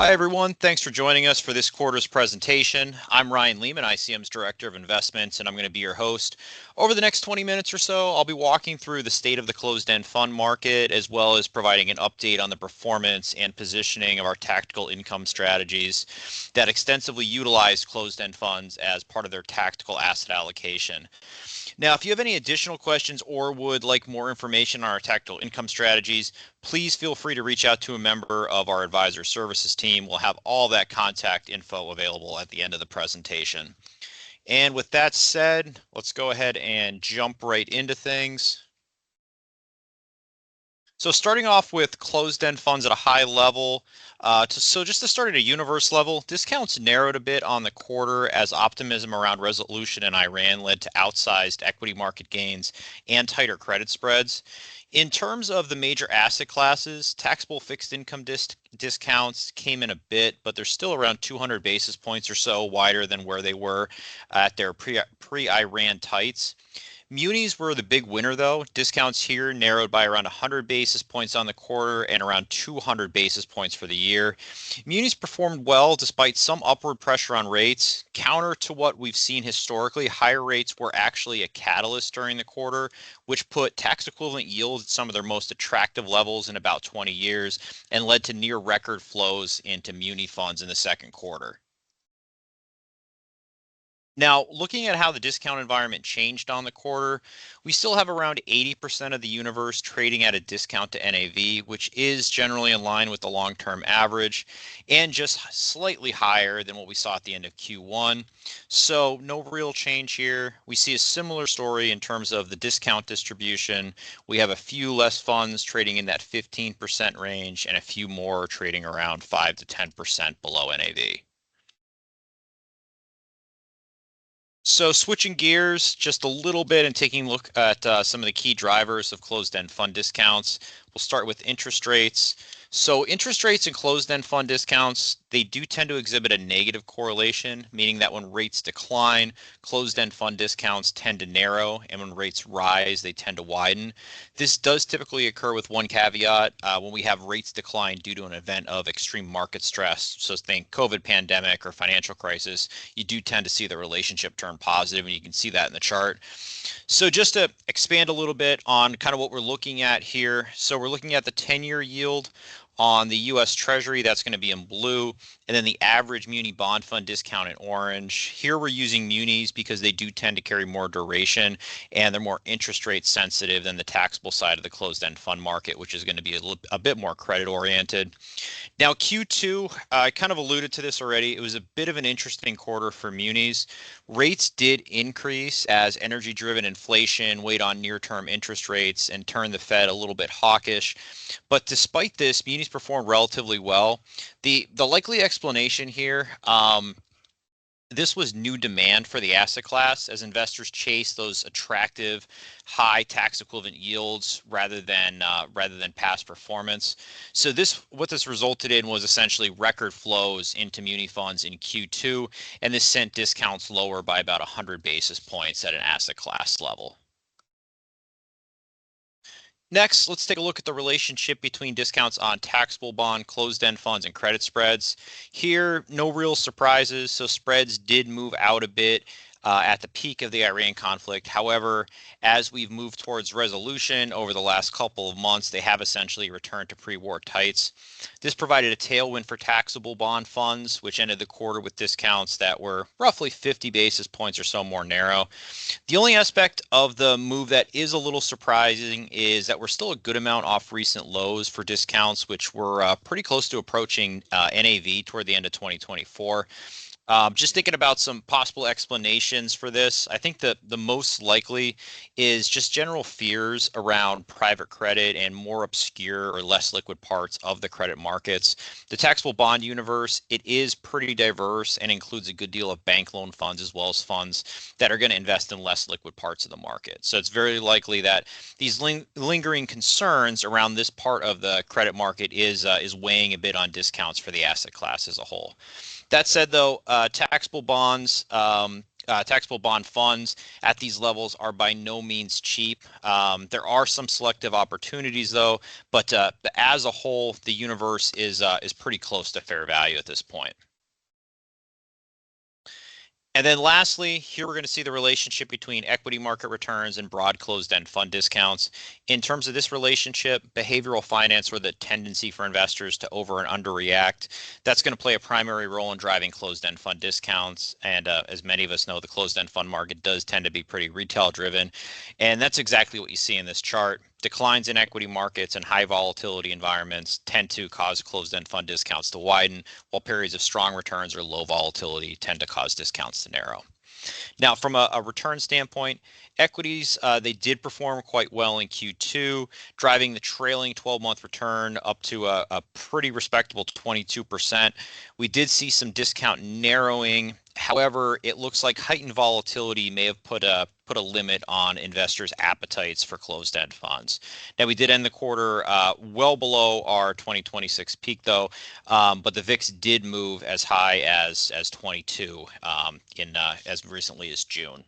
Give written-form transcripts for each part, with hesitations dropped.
Hi, everyone. Thanks for joining us for this quarter's presentation. I'm Ryan Lehman, iCM's Director of Investments, and I'm going to be your host. Over the next 20 minutes or so, I'll be walking through the state of the closed-end fund market, as well as providing an update on the performance and positioning of our tactical income strategies that extensively utilize closed-end funds as part of their tactical asset allocation. Now, if you have any additional questions or would like more information on our tactical income strategies, please feel free to reach out to a member of our advisor services team. We'll have all that contact info available at the end of the presentation. And with that said, let's go ahead and jump right into things. So starting off with closed-end funds at a high level, just to start at a universe level, discounts narrowed a bit on the quarter as optimism around resolution in Iran led to outsized equity market gains and tighter credit spreads. In terms of the major asset classes, taxable fixed income discounts came in a bit, but they're still around 200 basis points or so wider than where they were at their pre-Iran tights. Munis were the big winner, though. Discounts here narrowed by around 100 basis points on the quarter and around 200 basis points for the year. Munis performed well despite some upward pressure on rates. Counter to what we've seen historically, higher rates were actually a catalyst during the quarter, which put tax equivalent yields at some of their most attractive levels in about 20 years and led to near record flows into muni funds in the second quarter. Now, looking at how the discount environment changed on the quarter, we still have around 80% of the universe trading at a discount to NAV, which is generally in line with the long-term average and just slightly higher than what we saw at the end of Q1. So no real change here. We see a similar story in terms of the discount distribution. We have a few less funds trading in that 15% range and a few more trading around 5 to 10% below NAV. So switching gears just a little bit and taking a look at some of the key drivers of closed-end fund discounts. We'll start with interest rates. So interest rates and closed-end fund discounts, they do tend to exhibit a negative correlation, meaning that when rates decline, closed-end fund discounts tend to narrow, and when rates rise, they tend to widen. This does typically occur with one caveat. When we have rates decline due to an event of extreme market stress, so think COVID pandemic or financial crisis, you do tend to see the relationship turn positive, and you can see that in the chart. So just to expand a little bit on kind of what we're looking at here. So we're looking at the 10-year yield on the U.S. Treasury. That's going to be in blue, and then the average muni bond fund discount in orange. Here we're using munis because they do tend to carry more duration and they're more interest rate sensitive than the taxable side of the closed-end fund market, which is going to be a bit more credit oriented. Now Q2, I kind of alluded to this already. It was a bit of an interesting quarter for munis. Rates did increase as energy-driven inflation weighed on near-term interest rates and turned the Fed a little bit hawkish. But despite this, munis performed relatively well. The likely explanation here, this was new demand for the asset class as investors chase those attractive high tax equivalent yields rather than past performance. So what this resulted in was essentially record flows into muni funds in Q2, and this sent discounts lower by about 100 basis points at an asset class level. Next, let's take a look at the relationship between discounts on taxable bond, closed-end funds, and credit spreads. Here, no real surprises. So spreads did move out a bit at the peak of the Iran conflict. However, as we've moved towards resolution over the last couple of months, they have essentially returned to pre-war tights. This provided a tailwind for taxable bond funds, which ended the quarter with discounts that were roughly 50 basis points or so more narrow. The only aspect of the move that is a little surprising is that we're still a good amount off recent lows for discounts, which were pretty close to approaching NAV toward the end of 2024. Just thinking about some possible explanations for this, I think that the most likely is just general fears around private credit and more obscure or less liquid parts of the credit markets. The taxable bond universe, it is pretty diverse and includes a good deal of bank loan funds as well as funds that are going to invest in less liquid parts of the market. So it's very likely that these lingering concerns around this part of the credit market is weighing a bit on discounts for the asset class as a whole. That said, though, taxable bonds, taxable bond funds at these levels are by no means cheap. There are some selective opportunities though, but as a whole, the universe is pretty close to fair value at this point. And then lastly, here we're going to see the relationship between equity market returns and broad closed-end fund discounts. In terms of this relationship, behavioral finance, or the tendency for investors to over and underreact, that's going to play a primary role in driving closed-end fund discounts. And as many of us know, the closed-end fund market does tend to be pretty retail-driven. And that's exactly what you see in this chart. Declines in equity markets and high volatility environments tend to cause closed-end fund discounts to widen, while periods of strong returns or low volatility tend to cause discounts to narrow. Now, from a return standpoint, equities, they did perform quite well in Q2, driving the trailing 12-month return up to a pretty respectable 22%. We did see some discount narrowing. However, it looks like heightened volatility may have put a limit on investors' appetites for closed-end funds. Now, we did end the quarter well below our 2026 peak, though, but the VIX did move as high as 22 in as recently as June.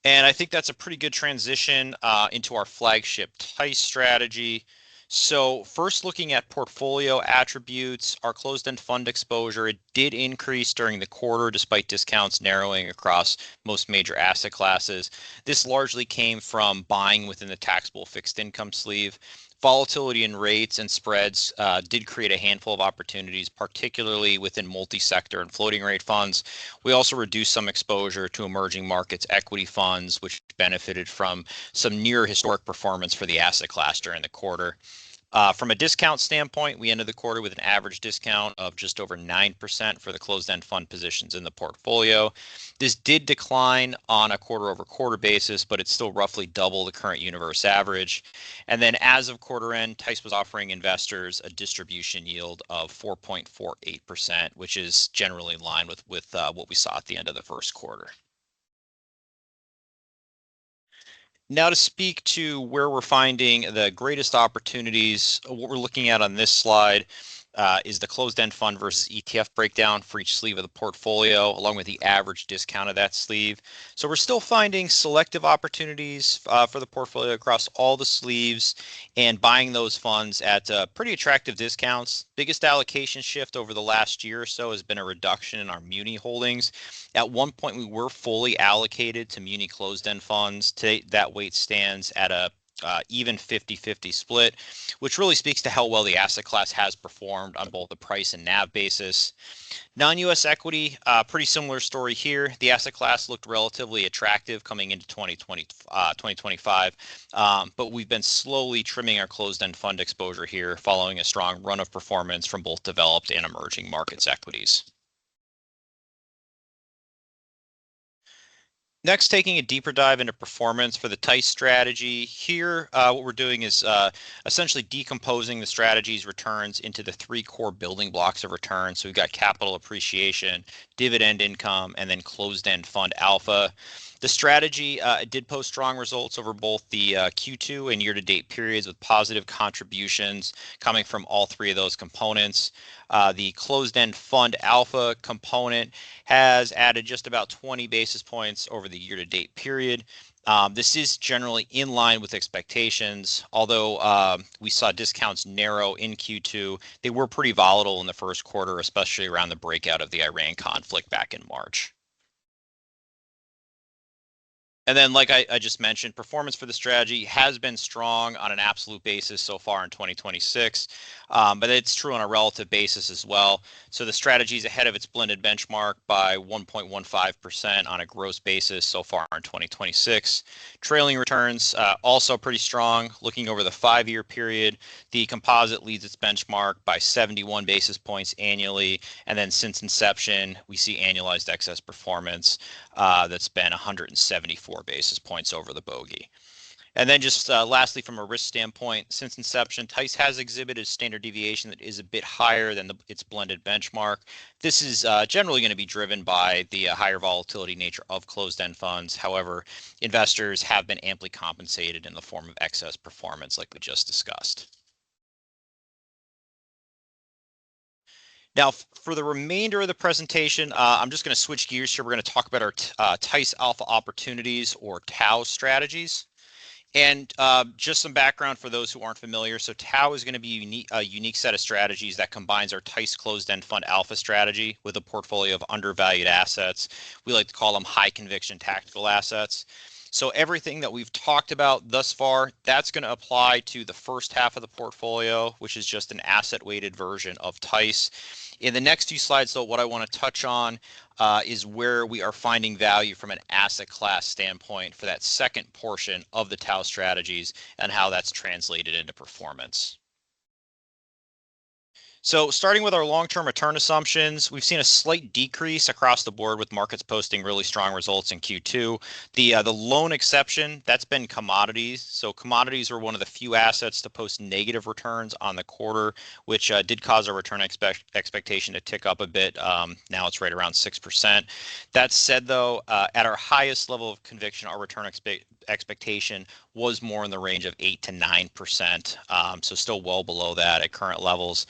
And I think that's a pretty good transition into our flagship TICE strategy. So first, looking at portfolio attributes, our closed-end fund exposure, it did increase during the quarter despite discounts narrowing across most major asset classes. This largely came from buying within the taxable fixed income sleeve. Volatility in rates and spreads did create a handful of opportunities, particularly within multi-sector and floating rate funds. We also reduced some exposure to emerging markets equity funds, which benefited from some near historic performance for the asset class during the quarter. From a discount standpoint, we ended the quarter with an average discount of just over 9% for the closed-end fund positions in the portfolio. This did decline on a quarter-over-quarter basis, but it's still roughly double the current universe average. And then as of quarter end, TICE was offering investors a distribution yield of 4.48%, which is generally in line with what we saw at the end of the first quarter. Now to speak to where we're finding the greatest opportunities, what we're looking at on this slide is the closed-end fund versus ETF breakdown for each sleeve of the portfolio, along with the average discount of that sleeve. So we're still finding selective opportunities for the portfolio across all the sleeves and buying those funds at pretty attractive discounts. Biggest allocation shift over the last year or so has been a reduction in our muni holdings. At one point, we were fully allocated to muni closed-end funds. Today, that weight stands at a even 50-50 split, which really speaks to how well the asset class has performed on both the price and NAV basis. Non-US equity, pretty similar story here. The asset class looked relatively attractive coming into 2025, but we've been slowly trimming our closed-end fund exposure here following a strong run of performance from both developed and emerging markets equities. Next, taking a deeper dive into performance for the TICE strategy. Here, what we're doing is essentially decomposing the strategy's returns into the three core building blocks of return. So we've got capital appreciation, dividend income, and then closed-end fund alpha. The strategy did post strong results over both the Q2 and year-to-date periods with positive contributions coming from all three of those components. The closed-end fund alpha component has added just about 20 basis points over the year-to-date period. This is generally in line with expectations. Although we saw discounts narrow in Q2, they were pretty volatile in the first quarter, especially around the breakout of the Iran conflict back in March. And then, like I just mentioned, performance for the strategy has been strong on an absolute basis so far in 2026, but it's true on a relative basis as well. So the strategy is ahead of its blended benchmark by 1.15% on a gross basis so far in 2026. Trailing returns also pretty strong. Looking over the 5-year period, the composite leads its benchmark by 71 basis points annually. And then since inception, we see annualized excess performance that's been 174 basis points over the bogey. And then just lastly, from a risk standpoint, since inception, TICE has exhibited standard deviation that is a bit higher than its blended benchmark. This is generally going to be driven by the higher volatility nature of closed-end funds. However, investors have been amply compensated in the form of excess performance like we just discussed. Now, for the remainder of the presentation, I'm just going to switch gears here. We're going to talk about our TICE alpha opportunities or TAO strategies. And just some background for those who aren't familiar. So TAO is going to be a unique set of strategies that combines our TICE closed-end fund alpha strategy with a portfolio of undervalued assets. We like to call them high conviction tactical assets. So everything that we've talked about thus far, that's going to apply to the first half of the portfolio, which is just an asset-weighted version of TICE. In the next few slides, though, what I want to touch on is where we are finding value from an asset class standpoint for that second portion of the TAO strategies and how that's translated into performance. So starting with our long-term return assumptions, we've seen a slight decrease across the board with markets posting really strong results in Q2. The lone exception, that's been commodities. So commodities were one of the few assets to post negative returns on the quarter, which did cause our return expectation to tick up a bit. Now it's right around 6%. That said, though, at our highest level of conviction, our return expectation was more in the range of 8 to 9%. So still well below that at current levels.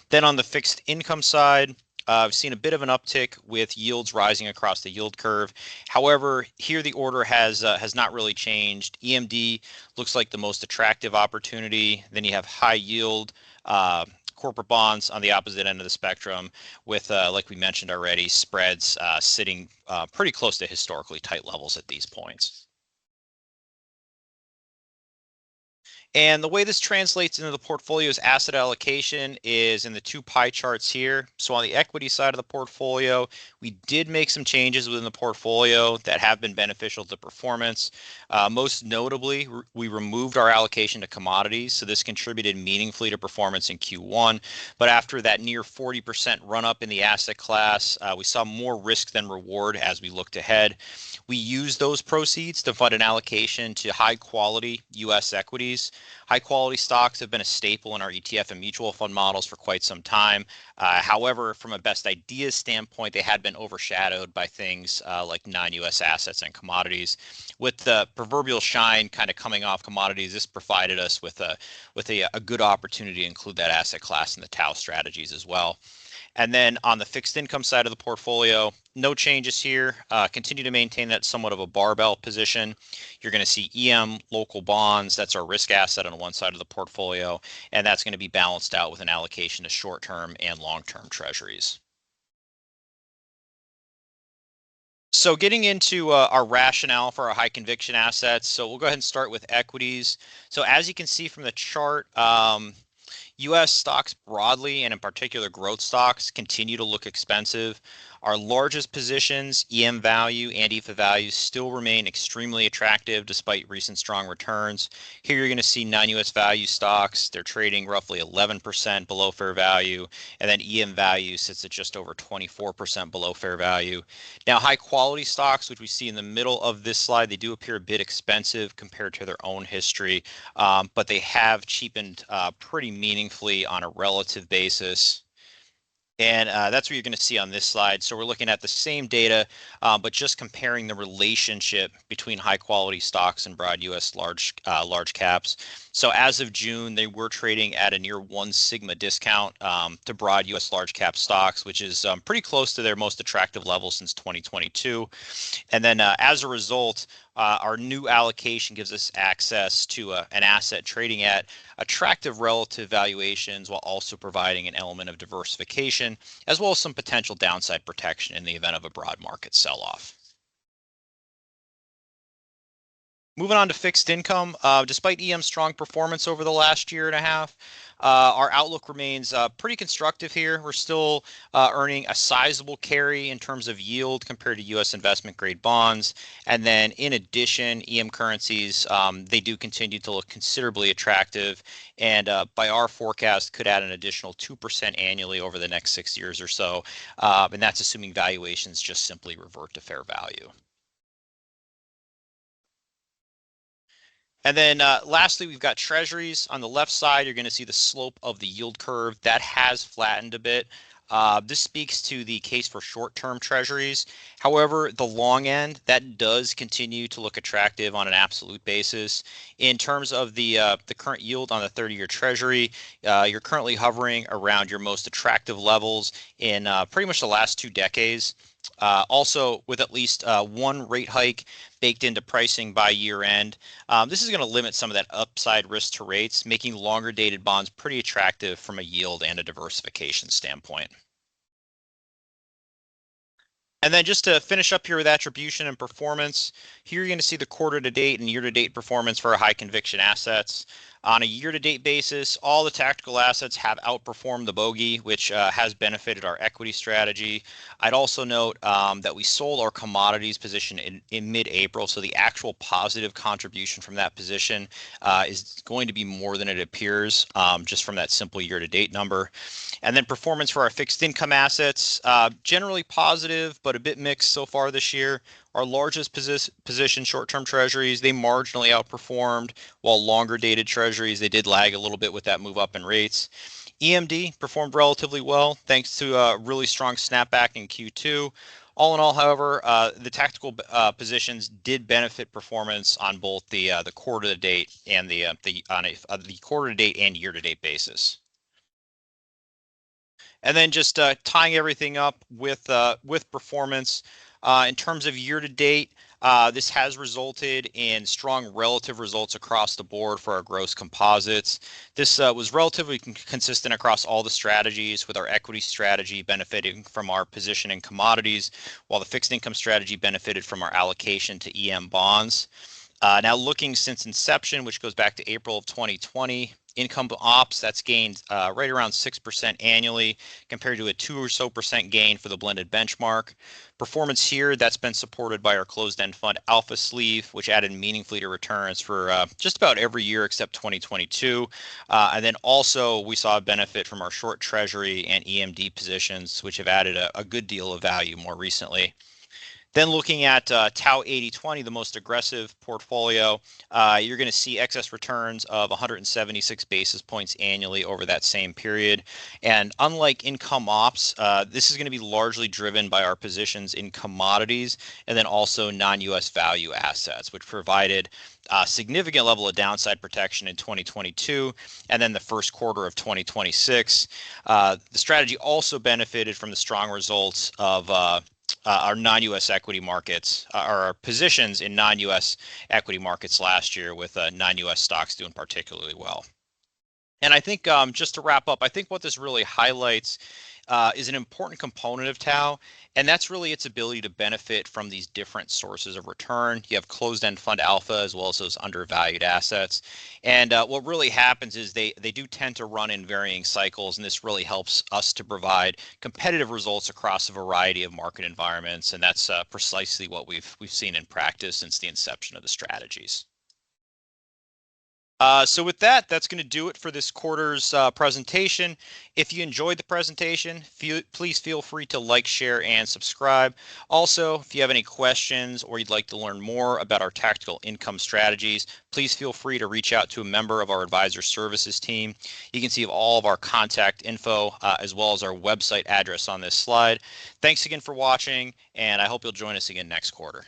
Then on the fixed income side, I've seen a bit of an uptick with yields rising across the yield curve. However, here the order has not really changed. EMD looks like the most attractive opportunity. Then you have high yield corporate bonds on the opposite end of the spectrum with, like we mentioned already, spreads sitting pretty close to historically tight levels at these points. And the way this translates into the portfolio's asset allocation is in the two pie charts here. So on the equity side of the portfolio, we did make some changes within the portfolio that have been beneficial to performance. Most notably, we removed our allocation to commodities. So this contributed meaningfully to performance in Q1. But after that near 40% run up in the asset class, we saw more risk than reward as we looked ahead. We used those proceeds to fund an allocation to high quality US equities. High quality stocks have been a staple in our ETF and mutual fund models for quite some time. However, from a best ideas standpoint, they had been overshadowed by things like non-US assets and commodities. With the proverbial shine kind of coming off commodities, this provided us with a good opportunity to include that asset class in the TAO strategies as well. And then on the fixed income side of the portfolio, no changes here. Continue to maintain that somewhat of a barbell position. You're going to see EM local bonds. That's our risk asset on one side of the portfolio, and that's going to be balanced out with an allocation to short-term and long-term treasuries. So getting into our rationale for our high conviction assets. So we'll go ahead and start with equities. So as you can see from the chart, US stocks broadly, and in particular growth stocks, continue to look expensive. Our largest positions, EM value and EFA value, still remain extremely attractive despite recent strong returns. Here you're going to see non-US value stocks. They're trading roughly 11% below fair value, and then EM value sits at just over 24% below fair value. Now, high quality stocks, which we see in the middle of this slide, they do appear a bit expensive compared to their own history, but they have cheapened pretty meaningfully on a relative basis. And that's what you're going to see on this slide. So we're looking at the same data, but just comparing the relationship between high quality stocks and broad US large caps. So as of June, they were trading at a near 1 sigma discount to broad US large cap stocks, which is pretty close to their most attractive level since 2022. And then as a result, our new allocation gives us access to an asset trading at attractive relative valuations while also providing an element of diversification, as well as some potential downside protection in the event of a broad market sell-off. Moving on to fixed income, despite EM's strong performance over the last year and a half, our outlook remains pretty constructive here. We're still earning a sizable carry in terms of yield compared to US investment grade bonds. And then in addition, EM currencies, they do continue to look considerably attractive. And by our forecast, could add an additional 2% annually over the next 6 years or so. And that's assuming valuations just simply revert to fair value. And then lastly, we've got treasuries. On the left side, you're going to see the slope of the yield curve. That has flattened a bit. This speaks to the case for short-term treasuries. However, the long end, that does continue to look attractive on an absolute basis. In terms of the current yield on the 30-year treasury, you're currently hovering around your most attractive levels in pretty much the last 2 decades. Also, with at least one rate hike baked into pricing by year end, this is going to limit some of that upside risk to rates, making longer dated bonds pretty attractive from a yield and a diversification standpoint. And then just to finish up here with attribution and performance, here you're going to see the quarter to date and year to date performance for our high conviction assets. On a year to date basis, all the tactical assets have outperformed the bogey, which has benefited our equity strategy. I'd also note that we sold our commodities position in mid-April, so the actual positive contribution from that position is going to be more than it appears just from that simple year to date number. And then performance for our fixed income assets, generally positive, but a bit mixed so far this year. Our largest position, short-term treasuries, they marginally outperformed, while longer dated treasuries, they did lag a little bit with that move up in rates. EMD performed relatively well thanks to a really strong snapback in Q2. All in all, however, the tactical positions did benefit performance on both the quarter to date and the quarter to date and year to date basis. And then just tying everything up with performance in terms of year to date, this has resulted in strong relative results across the board for our gross composites. This was relatively consistent across all the strategies, with our equity strategy benefiting from our position in commodities, while the fixed income strategy benefited from our allocation to EM bonds. Now looking since inception, which goes back to April of 2020, income ops, that's gained right around 6% annually compared to a 2 or so percent gain for the blended benchmark. Performance here, that's been supported by our closed-end fund alpha sleeve, which added meaningfully to returns for just about every year except 2022. And then also we saw a benefit from our short treasury and EMD positions, which have added a good deal of value more recently. Then looking at Tau 80/20, the most aggressive portfolio, you're going to see excess returns of 176 basis points annually over that same period. And unlike income ops, this is going to be largely driven by our positions in commodities and then also non-US value assets, which provided a significant level of downside protection in 2022 and then the first quarter of 2026. The strategy also benefited from the strong results of our non-US equity markets, our positions in non-US equity markets last year, with non-US stocks doing particularly well. And I think just to wrap up, I think what this really highlights is an important component of Tau, and that's really its ability to benefit from these different sources of return. You have closed-end fund alpha as well as those undervalued assets. And what really happens is they do tend to run in varying cycles, and this really helps us to provide competitive results across a variety of market environments, and that's precisely what we've seen in practice since the inception of the strategies. So with that, that's going to do it for this quarter's presentation. If you enjoyed the presentation, please feel free to like, share, and subscribe. Also, if you have any questions or you'd like to learn more about our tactical income strategies, please feel free to reach out to a member of our advisor services team. You can see all of our contact info as well as our website address on this slide. Thanks again for watching, and I hope you'll join us again next quarter.